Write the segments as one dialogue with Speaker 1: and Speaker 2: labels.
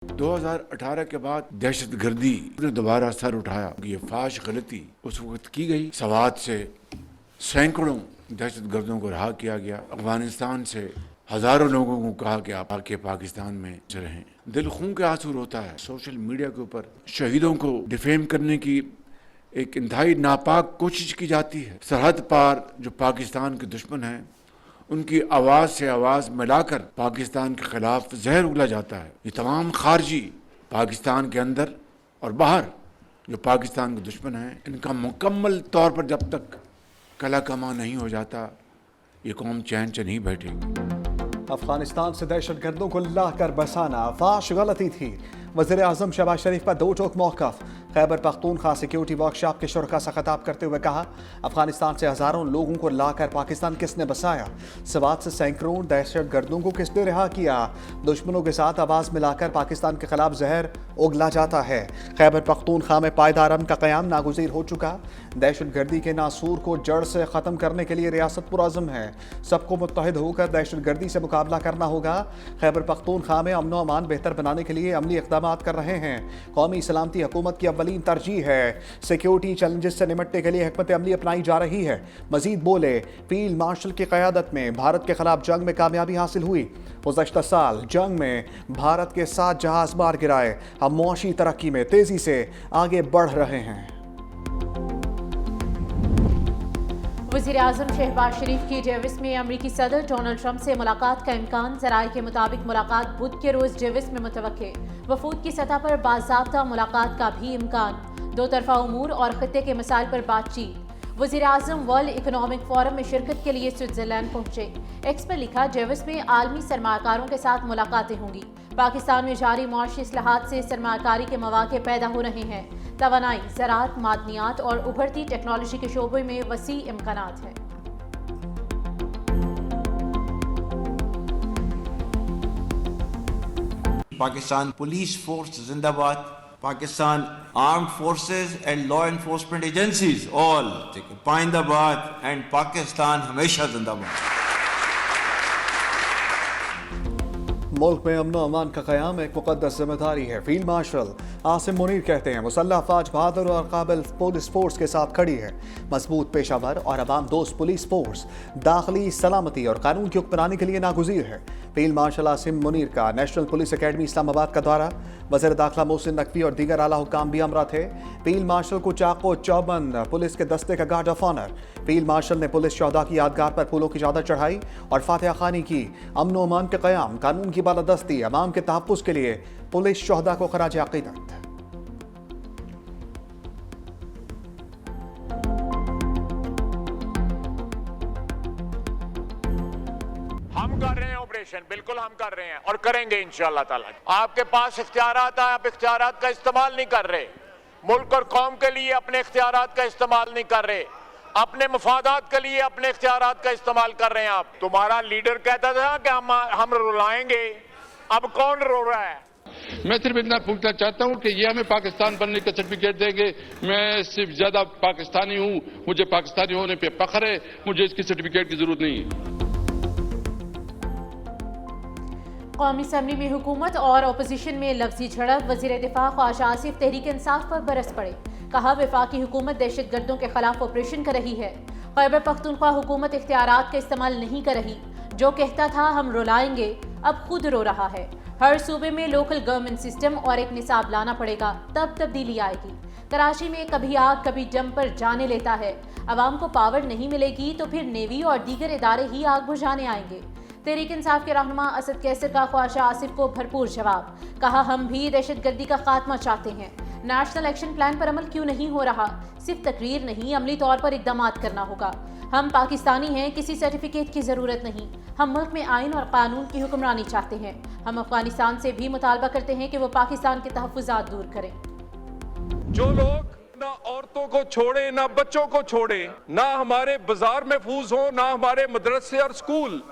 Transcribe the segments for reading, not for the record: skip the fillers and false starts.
Speaker 1: 2018 के बाद दहशतगर्दी ने दोबारा सर उठाया। ये फाश गलती उस वक्त की गई। सवात से सैकड़ों दहशतगर्दों को रहा किया गया। अफगानिस्तान से हजारों लोगों को कहा कि आप आके पाकिस्तान में रहें। दिल खून के आंसू रोता है। सोशल मीडिया के ऊपर शहीदों को डिफेम करने की एक इंतहाई नापाक कोशिश की जाती है। सरहद पार जो पाकिस्तान के दुश्मन हैं उनकी आवाज़ से आवाज़ मिलाकर पाकिस्तान के खिलाफ जहर उगला जाता है। ये तमाम खारजी पाकिस्तान के अंदर और बाहर जो पाकिस्तान के दुश्मन हैं, इनका मुकम्मल तौर पर जब तक कला कमा नहीं हो जाता ये कौम चैन से नहीं बैठेगी।
Speaker 2: अफगानिस्तान से दहशतगर्दों को लाकर बसाना फाश गलती थी। वज़ीर आज़म शहबाज शरीफ का दो टोक मौक़िफ़। खैबर पख्तूनख्वा सिक्योरिटी वर्कशॉप के शुरका से खिताब करते हुए कहा, अफगानिस्तान से हज़ारों लोगों को लाकर पाकिस्तान किसने बसाया? सवात से सैकड़ों दहशतगर्दों को किसने रिहा किया? दुश्मनों के साथ आवाज़ मिलाकर पाकिस्तान के खिलाफ जहर उगला जाता है। खैबर पख्तूनख्वा में पायदार अमन का क़याम नागुज़ीर हो चुका। दहशतगर्दी के नासूर को जड़ से ख़त्म करने के लिए रियासत पुरअज़्म है। सबको मुत्तहिद होकर दहशतगर्दी से मुकाबला करना होगा। खैबर पख्तूनख्वा में अमन व अमान बेहतर बनाने के लिए अमली इक़दाम कर रहे हैं। कौमी सलामती हुकूमत की अव्वलीन तरजीह है। सिक्योरिटी चैलेंजेस से निपटने के लिए हिकमत अमली अपनाई जा रही है। मजीद बोले, फील्ड मार्शल की क़यादत में भारत के खिलाफ जंग में कामयाबी हासिल हुई। गुज़श्ता साल जंग में भारत के 7 जहाज मार गिराए। हम मुआशी तरक्की में तेजी से आगे बढ़ रहे हैं।
Speaker 3: वज़ीर आज़म शहबाज शरीफ की डेविस में अमरीकी सदर डोनाल्ड ट्रंप से मुलाकात का इम्कान। ज़राए के मुताबिक मुलाकात बुध के रोज़ डेविस में मुतवक्के। वफूद की सतह पर बाज़ाब्ता मुलाकात का भी इम्कान। दो तरफा उमूर और खित्ते के मसाइल पर बातचीत। वज़ीर आज़म वर्ल्ड इकोनॉमिक फोरम में शिरकत के लिए स्विट्ज़रलैंड पहुंचे। एक्स पर लिखा, डेविस में आलमी सरमाकारों के साथ मुलाकातें होंगी। पाकिस्तान में जारी मुआशी इस्लाहात से सरमाकारी के मौके पैदा हो रहे हैं। तवानाई, ज़राअत, मादनियात और उभरती टेक्नोलॉजी के शोबे में वसी इम्कानात हैं।
Speaker 4: पाकिस्तान पुलिस फोर्स जिंदाबाद, Pakistan armed forces and law enforcement agencies all पाइंदाबाद एंड पाकिस्तान हमेशा जिंदाबाद।
Speaker 2: मुल्क में अमन अमान का क़याम एक मुक़द्दस जिम्मेदारी है। फील्ड मार्शल आसिम मुनीर कहते हैं, मुसल्लह अफ़वाज बहादुर और काबिल पुलिस फोर्स के साथ खड़ी है। मजबूत, पेशावर और अवाम दोस्त पुलिस फोर्स दाखिली सलामती और कानून की हुक्मरानी के लिए नागुज़ीर है। फील्ड मार्शल आसिम मुनीर का नेशनल पुलिस अकेडमी इस्लामाबाद का दौरा। वज़ीर दाखिला मोहसिन नकवी और दीगर आला हुक्काम भी हमरा थे। फील्ड मार्शल को चाको चौबंद पुलिस के दस्ते का guard of honour. Field marshal ने पुलिस शोहदा की यादगार पर फूलों की चादर चढ़ाई और फातिहा खानी की। अमन व अमान के क़याम, कानून की बालादस्ती, अवाम के तहफ़्फ़ुज़ के लिए पुलिस शोहदा को खराज अक़ीदत।
Speaker 5: हम कर रहे हैं ऑपरेशन, बिल्कुल हम कर रहे हैं और करेंगे इंशाअल्लाह ताला। आपके पास इख्तियारात हैं, आप इख्तियारात का इस्तेमाल नहीं कर रहे। मुल्क और कौम के लिए अपने इख्तियारात का इस्तेमाल नहीं कर रहे। अपने मफादात के लिए अपने इख्तियारात का इस्तेमाल कर रहे हैं आप। तुम्हारा लीडर कहता था कि हम रुलाएंगे, अब कौन रो रहा है?
Speaker 6: मैं सिर्फ इतना पूछना चाहता हूं कि ये हमें पाकिस्तान बनने का सर्टिफिकेट देंगे। मैं सिर्फ ज्यादा पाकिस्तानी हूं, मुझे पाकिस्तानी होने पे फख्र है, मुझे इसकी सर्टिफिकेट की जरूरत नहीं है।
Speaker 3: कौमी असम्बली में हुकूमत और अपोजिशन में लफ्जी झड़प। वज़ीर दिफा ख्वाजा आसिफ तहरीक इंसाफ पर बरस पड़े। कहा, वफाकी हुकूमत दहशतगर्दों के खिलाफ ऑपरेशन कर रही है। खैबर पख्तूनख्वा हुकूमत इख्तियारात का इस्तेमाल नहीं कर रही। जो कहता था हम रुलाएंगे, अब खुद रो रहा है। हर सूबे में लोकल गवर्नमेंट सिस्टम और एक निसाब लाना पड़ेगा, तब तब्दीली आएगी। कराची में कभी आग कभी जंपर जाने लेता है। अवाम को पावर नहीं मिलेगी तो फिर नेवी और दीगर इदारे ही आग बुझाने आएंगे। तहरीक इंसाफ के रहनुमा असद कैसर का ख्वाजा आसिफ को भरपूर जवाब। कहा, हम भी दहशतगर्दी का खात्मा चाहते हैं। नेशनल एक्शन प्लान पर अमल क्यों नहीं हो रहा? सिर्फ तकरीर नहीं, अमली तौर पर इक़दामात करना होगा। हम पाकिस्तानी हैं, किसी सर्टिफिकेट की ज़रूरत नहीं। हम मुल्क में आइन और कानून की हुक्मरानी चाहते हैं। हम अफगानिस्तान से भी मुतालबा करते हैं कि वो पाकिस्तान के तहफ़्फ़ुज़ात दूर करें।
Speaker 7: जो लोग ना औरतों को छोड़े, ना बच्चों को छोड़े, ना हमारे बाजार महफूज हो, ना हमारे मदरसे और स्कूल,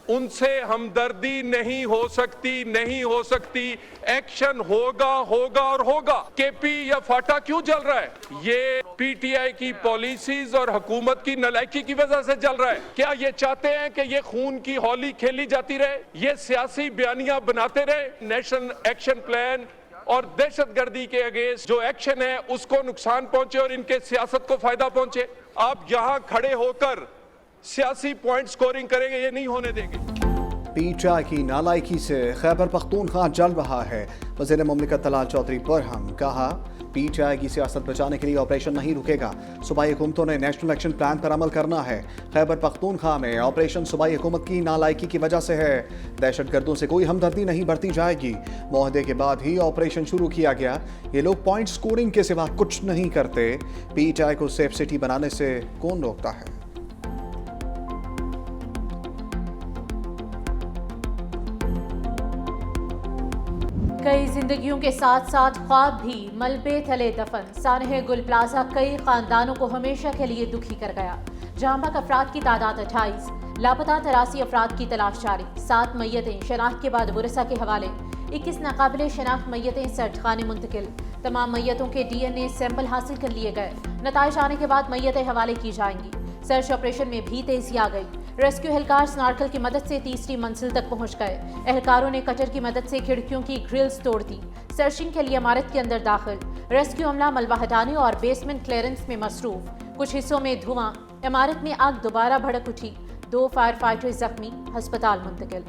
Speaker 7: उनसे हमदर्दी नहीं हो सकती, नहीं हो सकती। एक्शन होगा, होगा और होगा। केपी या फाटा क्यों जल रहा है? ये पीटीआई की पॉलिसीज और हुकूमत की नालायकी की वजह से चल रहा है? क्या ये चाहते हैं कि ये खून की होली खेली जाती रहे, ये सियासी बयानियां बनाते रहे? नेशनल एक्शन प्लान और दहशतगर्दी के अगेंस्ट जो एक्शन है उसको नुकसान पहुंचे और इनके सियासत को फायदा पहुंचे। आप यहां खड़े होकर सियासी पॉइंट स्कोरिंग करेंगे, ये नहीं होने देंगे।
Speaker 2: पीटीआई की नालायकी से खैबर पख्तूनख्वा जल रहा है। वज़ीर मुमलिकत तलाल चौधरी बरहम कहा, पीटीआई की सियासत बचाने के लिए ऑपरेशन नहीं रुकेगा। सूबाई हुकूमतों ने नेशनल एक्शन प्लान पर अमल करना है। खैबर पख्तूनख्वा में ऑपरेशन सूबाई हुकूमत की नालायकी की वजह से है। दहशतगर्दों से कोई हमदर्दी नहीं बरती जाएगी। मुआहदे के बाद ही ऑपरेशन शुरू किया गया। ये लोग पॉइंट स्कोरिंग के सिवा कुछ नहीं करते। पीटीआई को सेफ सिटी बनाने से कौन रोकता है?
Speaker 3: कई जिंदगियों के साथ साथ ख्वाब भी मलबे तले दफन। सानह गुल प्लाजा कई खानदानों को हमेशा के लिए दुखी कर गया। जहां तक अफराद की तादाद 28, लापता 83 अफराद की तलाश जारी। 7 मैयतें शनाख्त के बाद वरसा के हवाले। 21 नाकाबिले शनाख्त मैयतें सर्च खाने मुंतकिल। तमाम मैयतों के DNA सैंपल हासिल कर लिए गए। नताइज आने के बाद मैयतें हवाले की जाएंगी। सर्च ऑपरेशन में भी तेजी आ गई। रेस्क्यू एहलकार स्नार्कल की मदद से तीसरी मंजिल तक पहुंच गए। एहलकारों ने कटर की मदद से खिड़कियों की ग्रिल्स तोड़ दी। सर्चिंग के लिए इमारत के अंदर दाखिल। रेस्क्यू अमला मलबा हटाने और बेसमेंट क्लियरेंस में मसरूफ। कुछ हिस्सों में धुआं। इमारत में आग दोबारा भड़क उठी। 2 फायर फाइटर जख्मी, अस्पताल मुंतकिल।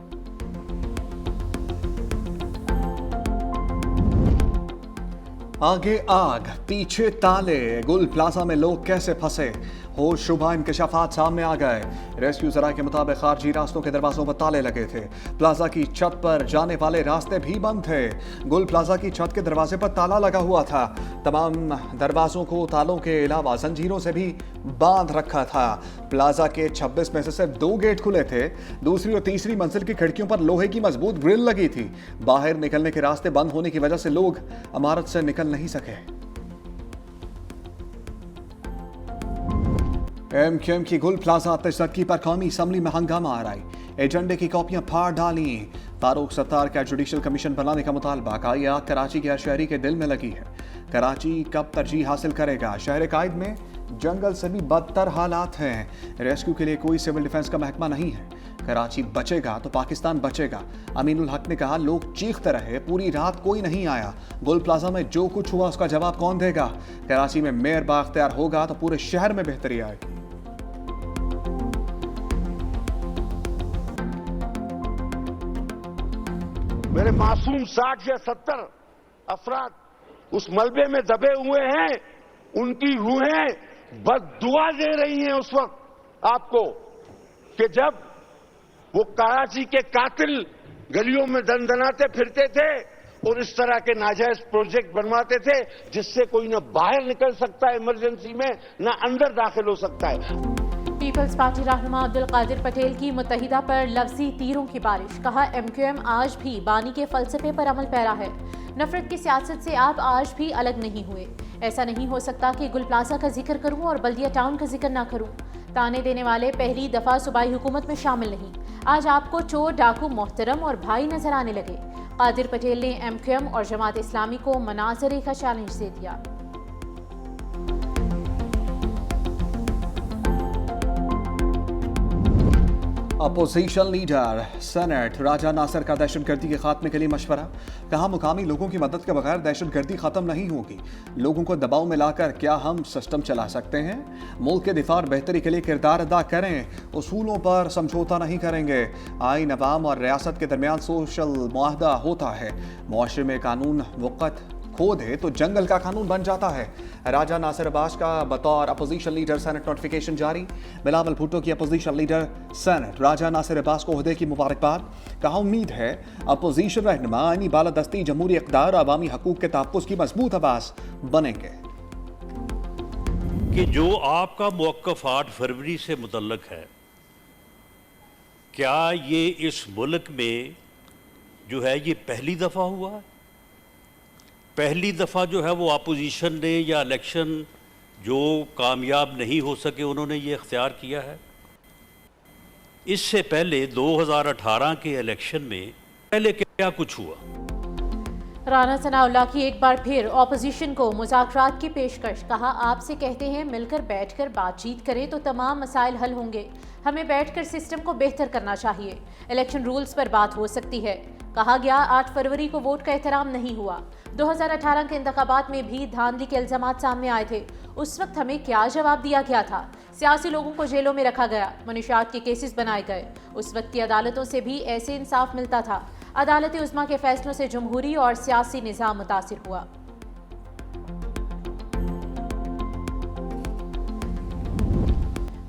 Speaker 2: आगे आग पीछे ताले। गुल प्लाजा में लोग कैसे फंसे? होश शुबा इंकशाफात सामने आ गए। रेस्क्यू जराये के मुताबिक खारजी रास्तों के दरवाजों पर ताले लगे थे। प्लाजा की छत पर जाने वाले रास्ते भी बंद थे। गुल प्लाजा की छत के दरवाजे पर ताला लगा हुआ था। तमाम दरवाजों को तालों के अलावा जंजीरों से भी बांध रखा था। प्लाजा के 26 में से सिर्फ 2 गेट खुले थे। दूसरी और तीसरी मंजिल की खिड़कियों पर लोहे की मजबूत ग्रिल लगी थी। बाहर निकलने के रास्ते बंद होने की वजह से लोग इमारत से निकल नहीं सके। MQM की गुल प्लाजा तशद्दुद पर कौमी असम्बली में हंगामा आ रही। एजेंडे की कॉपियां फाड़ डाली। फारूक सत्तार का जुडिशल कमीशन बनाने का मुतालबा का यह आग कराची के हर शहरी के दिल में लगी है। कराची कब तरजीह हासिल करेगा? शहर कायद में जंगल से भी बदतर हालात हैं। रेस्क्यू के लिए कोई सिविल डिफेंस का महकमा नहीं है। कराची बचेगा तो पाकिस्तान बचेगा। अमीनुल हक ने कहा, लोग चीखते रहे, पूरी रात कोई नहीं आया। गुल प्लाजा में जो कुछ हुआ उसका जवाब कौन देगा? कराची में मेयर बाख्तियार होगा तो पूरे शहर में बेहतरी आएगी।
Speaker 8: मेरे मासूम 60 या 70 अफराद उस मलबे में दबे हुए हैं। उनकी रूहें बद्दुआ दे रही हैं उस वक्त आपको कि जब वो कराची के कातिल गलियों में दंदनाते फिरते थे और इस तरह के नाजायज प्रोजेक्ट बनवाते थे जिससे कोई ना बाहर निकल सकता है इमरजेंसी में, ना अंदर दाखिल हो सकता है।
Speaker 3: पीपल्स पार्टी रहनुमा अब्दुल कादिर पटेल की मुत्तहिदा पर लफ्जी तीरों की बारिश। कहा, MQM आज भी बानी के फलसफे पर अमल पैरा है। नफरत की सियासत से आप आज भी अलग नहीं हुए। ऐसा नहीं हो सकता कि गुल प्लाजा का जिक्र करूं और बल्दिया टाउन का जिक्र ना करूं। ताने देने वाले पहली दफा सूबाई हुकूमत में शामिल नहीं। आज आपको चोर, डाकू, मोहतरम और भाई नजर आने लगे। कादिर पटेल ने MQM और जमात इस्लामी को मनाजरे का चैलेंज दे दिया।
Speaker 2: अपोजिशन लीडर सेनेट राजा नासिर का दहशतगर्दी के खात्मे के लिए मशवरा। कहा, मुकामी लोगों की मदद के बगैर दहशतगर्दी खत्म नहीं होगी। लोगों को दबाव में लाकर क्या हम सिस्टम चला सकते हैं? मुल्क के दिफा और बेहतरी के लिए किरदार अदा करें। उसूलों पर समझौता नहीं करेंगे। आइन अवाम और रियासत के दरमियान सोशल मुआहदा होता है। मुआशरे में कानून वक़्त खो दे तो जंगल का कानून बन जाता है। राजा नासिर अब्बास का बतौर अपोजिशन लीडर सेनेट नोटिफिकेशन जारी। बिलावल भुट्टो की अपोजिशन लीडर सेनेट राजा नासिर अब्बास को ओहदे की मुबारकबाद। कहा, उम्मीद है अपोजिशन रहनुमा आईनी बालादस्ती, जमहूरी इक़्तिदार, अवामी हकूक़ के तहफ़्फ़ुज़ की मजबूत आवाज़ बनेंगे।
Speaker 9: कि जो आपका मौक़िफ़ 8 फरवरी से मुतल्लक है, क्या ये इस मुल्क में जो है ये पहली दफ़ा हुआ है? पहली दफ़ा जो है वो अपोजिशन ने या इलेक्शन जो कामयाब नहीं हो सके उन्होंने ये इख्तियार किया है। इससे पहले 2018 के इलेक्शन में पहले क्या कुछ हुआ?
Speaker 3: राना सनाउल्लाह की एक बार फिर ऑपोजिशन को मुज़ाकरात की पेशकश। कहा, आपसे कहते हैं मिलकर बैठकर बातचीत करें तो तमाम मसाइल हल होंगे। हमें बैठकर सिस्टम को बेहतर करना चाहिए। इलेक्शन रूल्स पर बात हो सकती है। कहा गया 8 फरवरी को वोट का एहतराम नहीं हुआ। 2018 के इंतखाबात में भी धांधली के इल्जामात सामने आए थे। उस वक्त हमें क्या जवाब दिया गया था? सियासी लोगों को जेलों में रखा गया, मनुशियात के केसेस बनाए गए। उस वक्त की अदालतों से भी ऐसे इंसाफ मिलता था। अदालत उज़्मा के फैसलों से जमहूरी और सियासी निज़ाम मुतासिर हुआ।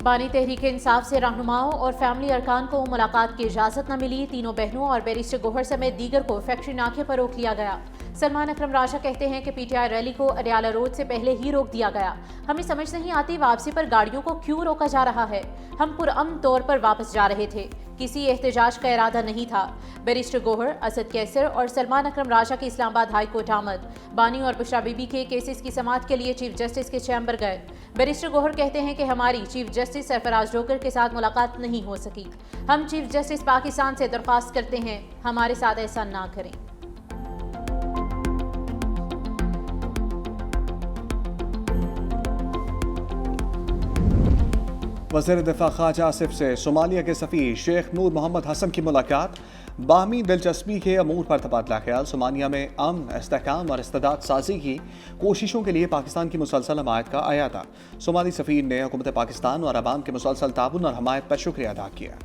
Speaker 3: बानी तहरीक इंसाफ से रहनुमाओं और फैमिली अरकान को मुलाकात की इजाज़त न मिली। तीनों बहनों और बैरिस्टर गोहर समेत दीगर को फैक्ट्री नाके पर रोक लिया गया। सलमान अकरम राजा कहते हैं कि पीटीआई रैली को अडियाला रोड से पहले ही रोक दिया गया। हमें समझ नहीं आती वापसी पर गाड़ियों को क्यों रोका जा रहा है। हम पुरअमन तौर पर वापस जा रहे थे, किसी एहतजाज का इरादा नहीं था। बैरिस्टर गोहर, असद कैसर और सलमान अकरम राजा की इस्लामाबाद हाई कोर्ट आमद। बानी और बुशरा बीबी के केसेस की समाअत के लिए चीफ जस्टिस के चैम्बर गए। बैरिस्टर गोहर कहते हैं कि हमारी चीफ जस्टिस सरफराज जोकर के साथ मुलाकात नहीं हो सकी। हम चीफ जस्टिस पाकिस्तान से दरख्वास्त करते हैं, हमारे साथ ऐसा ना करें।
Speaker 2: वज़ीर दिफा ख्वाजा आसिफ से सोमालिया के सफ़ीर शेख नूर मोहम्मद हसन की मुलाकात। बाहमी दिलचस्पी के अमूर पर तबादला ख्याल। सोमालिया में अमन, इस्तेहकाम और इस्तेदाद साजी की कोशिशों के लिए पाकिस्तान की मुसलसल हमायत का आयाता। सोमाली सफ़ीर ने हुकूमत पाकिस्तान और अवाम के मुसलसल ताउन और हमायत पर शुक्रिया अदा किया।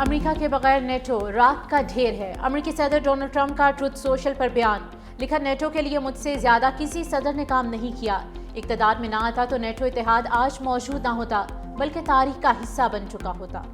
Speaker 3: अमेरिका के बगैर नेटो राख का ढेर है। अमेरिकी सदर डोनाल्ड ट्रंप का ट्रुथ सोशल पर बयान। लिखा, नेटो के लिए मुझसे ज्यादा किसी सदर ने काम नहीं किया। इक़्तिदार में ना आता तो नेटो इत्तेहाद आज मौजूद ना होता, बल्कि तारीख का हिस्सा बन चुका होता।